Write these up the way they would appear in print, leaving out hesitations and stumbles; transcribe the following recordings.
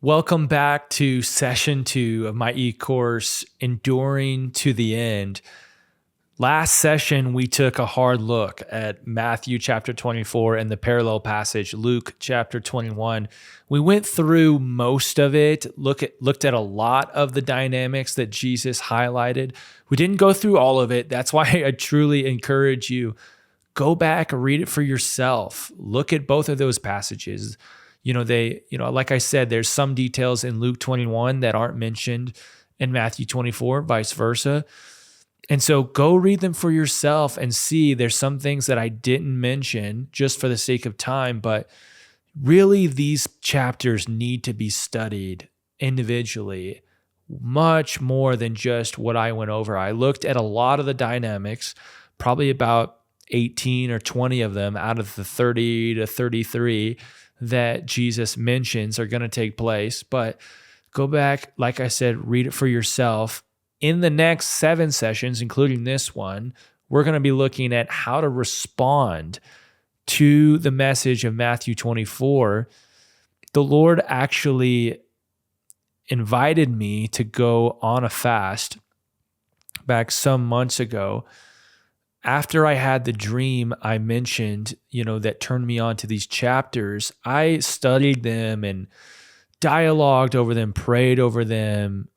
Welcome back to session 2 of my e-course, Enduring to the End. Last session, we took a hard look at Matthew chapter 24 and the parallel passage, Luke chapter 21. We went through most of it, looked at a lot of the dynamics that Jesus highlighted. We didn't go through all of it. That's why I truly encourage you, go back, read it for yourself. Look at both of those passages. Like I said, there's some details in Luke 21 that aren't mentioned in Matthew 24, vice versa. And so go read them for yourself and see there's some things that I didn't mention just for the sake of time, but really these chapters need to be studied individually much more than just what I went over. I looked at a lot of the dynamics, probably about 18 or 20 of them out of the 30 to 33 that Jesus mentions are going to take place. But go back, like I said, read it for yourself. In the next 7 sessions, including this one, we're going to be looking at how to respond to the message of Matthew 24. The Lord actually invited me to go on a fast back some months ago. After I had the dream I mentioned, that turned me on to these chapters, I studied them and dialogued over them, prayed over them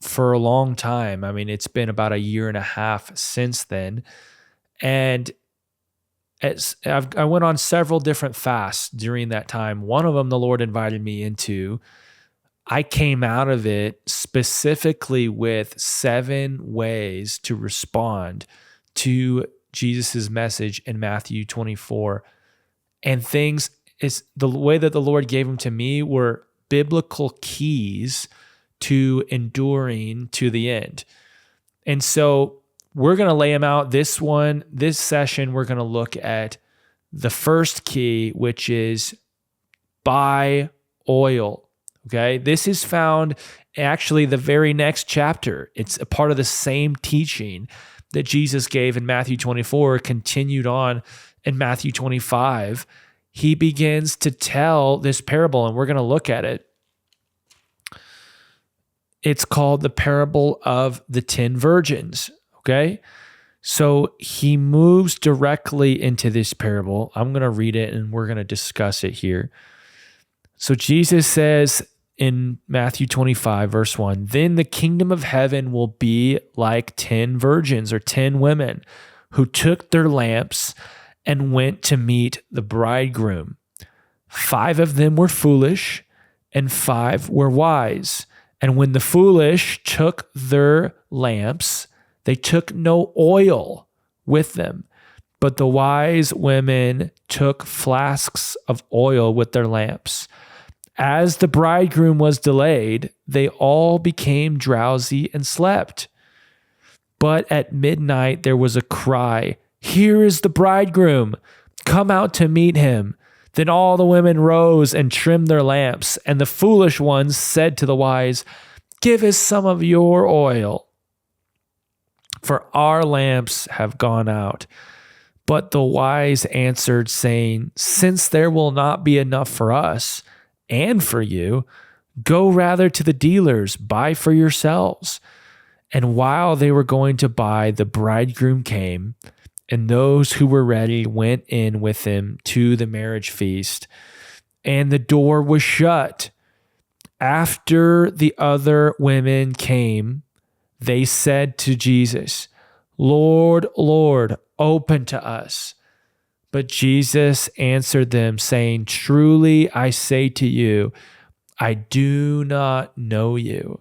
for a long time. I mean, it's been about 1.5 years since then. And I went on several different fasts during that time. One of them, the Lord invited me into. I came out of it specifically with 7 ways to respond to Jesus' message in Matthew 24. And the way that the Lord gave them to me were biblical keys to enduring to the end. And so we're going to lay them out. This session, we're going to look at the first key, which is buy oil. Okay. This is found actually the very next chapter. It's a part of the same teaching that Jesus gave in Matthew 24, continued on in Matthew 25. He begins to tell this parable, and we're going to look at it. It's called the parable of the 10 virgins, okay? So he moves directly into this parable. I'm going to read it, and we're going to discuss it here. So Jesus says in Matthew 25, verse 1, "Then the kingdom of heaven will be like 10 virgins or 10 women who took their lamps and went to meet the bridegroom. 5 of them were foolish and 5 were wise. And when the foolish took their lamps, they took no oil with them, but the wise women took flasks of oil with their lamps. As the bridegroom was delayed, they all became drowsy and slept. But at midnight there was a cry, 'Here is the bridegroom, come out to meet him.' Then all the women rose and trimmed their lamps, and the foolish ones said to the wise, 'Give us some of your oil, for our lamps have gone out.' But the wise answered, saying, 'Since there will not be enough for us and for you, go rather to the dealers, buy for yourselves.' And while they were going to buy, the bridegroom came, and those who were ready went in with him to the marriage feast, and the door was shut. After the other women came, they said to Jesus, 'Lord, Lord, open to us.' But Jesus answered them, saying, 'Truly I say to you, I do not know you.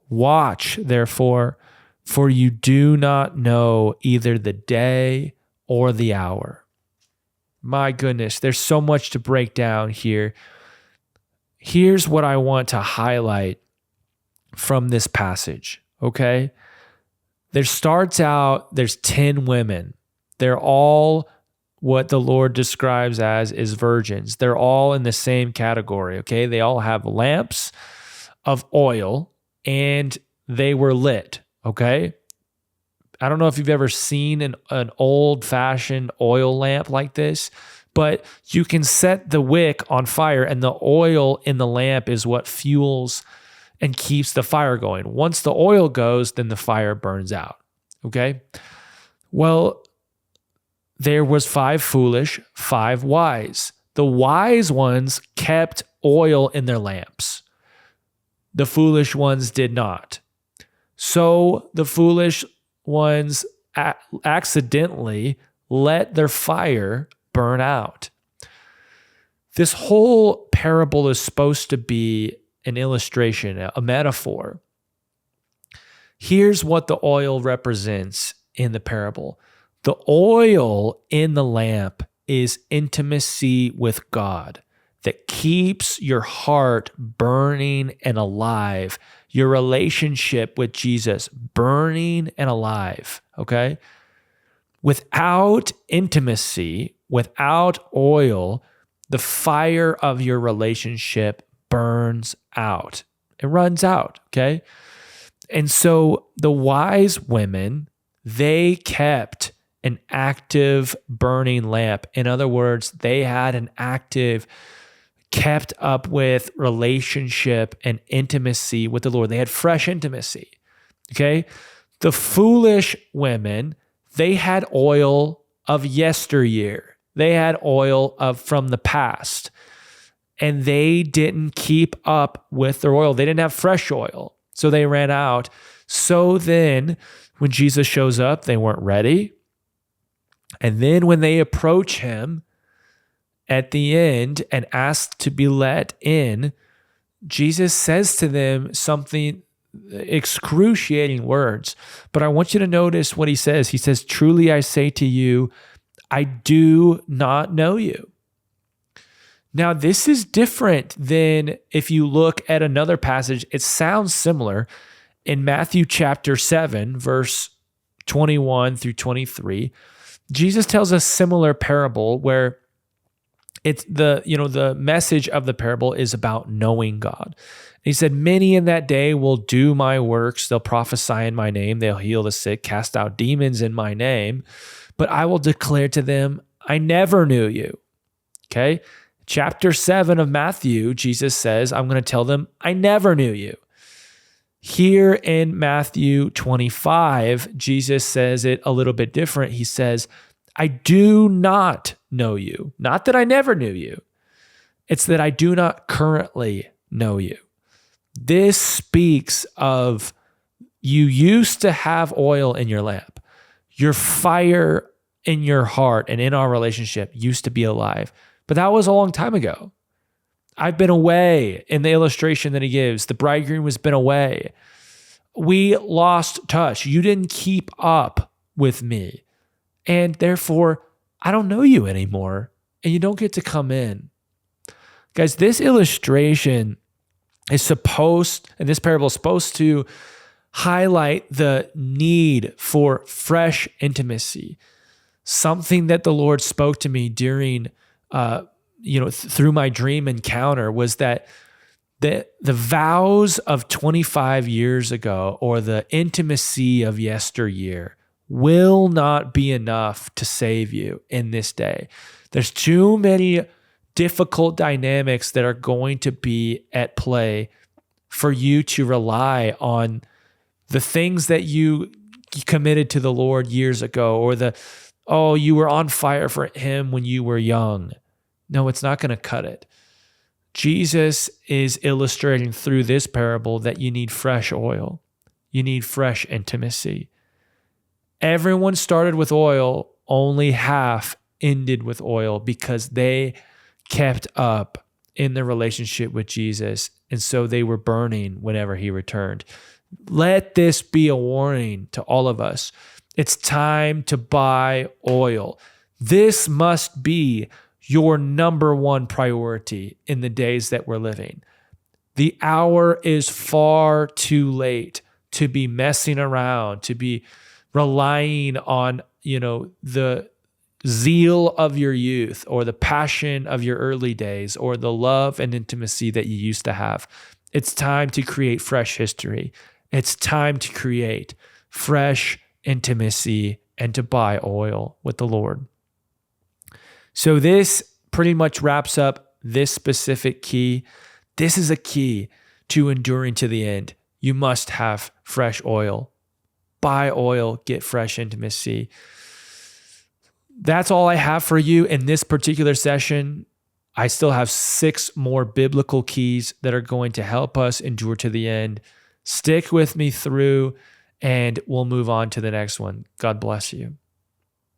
Watch, therefore, for you do not know either the day or the hour.'" My goodness, there's so much to break down here. Here's what I want to highlight from this passage, okay? There's 10 women. They're all what the Lord describes as is virgins. They're all in the same category, okay? They all have lamps of oil, and they were lit, okay? I don't know if you've ever seen an old-fashioned oil lamp like this, but you can set the wick on fire, and the oil in the lamp is what fuels and keeps the fire going. Once the oil goes, then the fire burns out. Okay? Well, there was 5 foolish, 5 wise. The wise ones kept oil in their lamps. The foolish ones did not. So the foolish ones accidentally let their fire burn out. This whole parable is supposed to be an illustration, a metaphor. Here's what the oil represents in the parable. The oil in the lamp is intimacy with God that keeps your heart burning and alive, your relationship with Jesus burning and alive, okay? Without intimacy, without oil, the fire of your relationship burns out. It runs out, okay? And so the wise women, they kept an active burning lamp. In other words, they had an active, kept up with relationship and intimacy with the Lord. They had fresh intimacy, okay? The foolish women, they had oil of yesteryear. They had oil from the past, and they didn't keep up with their oil. They didn't have fresh oil, so they ran out. So then when Jesus shows up, they weren't ready. And then when they approach him at the end and ask to be let in, Jesus says to them something, excruciating words. But I want you to notice what he says. He says, "Truly I say to you, I do not know you." Now, this is different than if you look at another passage. It sounds similar in Matthew chapter 7, verse 21 through 23. Jesus tells a similar parable where it's the message of the parable is about knowing God. He said, "Many in that day will do my works. They'll prophesy in my name. They'll heal the sick, cast out demons in my name. But I will declare to them, I never knew you." Okay? Chapter 7 of Matthew, Jesus says, I'm going to tell them, I never knew you. Here in Matthew 25, Jesus says it a little bit different. He says, I do not know you. Not that I never knew you. It's that I do not currently know you. This speaks of you used to have oil in your lamp. Your fire in your heart and in our relationship used to be alive. But that was a long time ago. I've been away in the illustration that he gives. The bridegroom has been away. We lost touch. You didn't keep up with me. And therefore, I don't know you anymore. And you don't get to come in. Guys, this illustration is this parable is supposed to highlight the need for fresh intimacy. Something that the Lord spoke to me during through my dream encounter was that the vows of 25 years ago or the intimacy of yesteryear will not be enough to save you in this day. There's too many difficult dynamics that are going to be at play for you to rely on the things that you committed to the Lord years ago, or you were on fire for him when you were young. No, it's not going to cut it. Jesus is illustrating through this parable that you need fresh oil. You need fresh intimacy. Everyone started with oil, only half ended with oil because they kept up in their relationship with Jesus, and so they were burning whenever he returned. Let this be a warning to all of us. It's time to buy oil. This must be your number one priority in the days that we're living. The hour is far too late to be messing around, to be relying on, the zeal of your youth or the passion of your early days or the love and intimacy that you used to have. It's time to create fresh history. It's time to create fresh intimacy and to buy oil with the Lord. So this pretty much wraps up this specific key. This is a key to enduring to the end. You must have fresh oil. Buy oil, get fresh intimacy. That's all I have for you in this particular session. I still have 6 more biblical keys that are going to help us endure to the end. Stick with me through, and we'll move on to the next one. God bless you.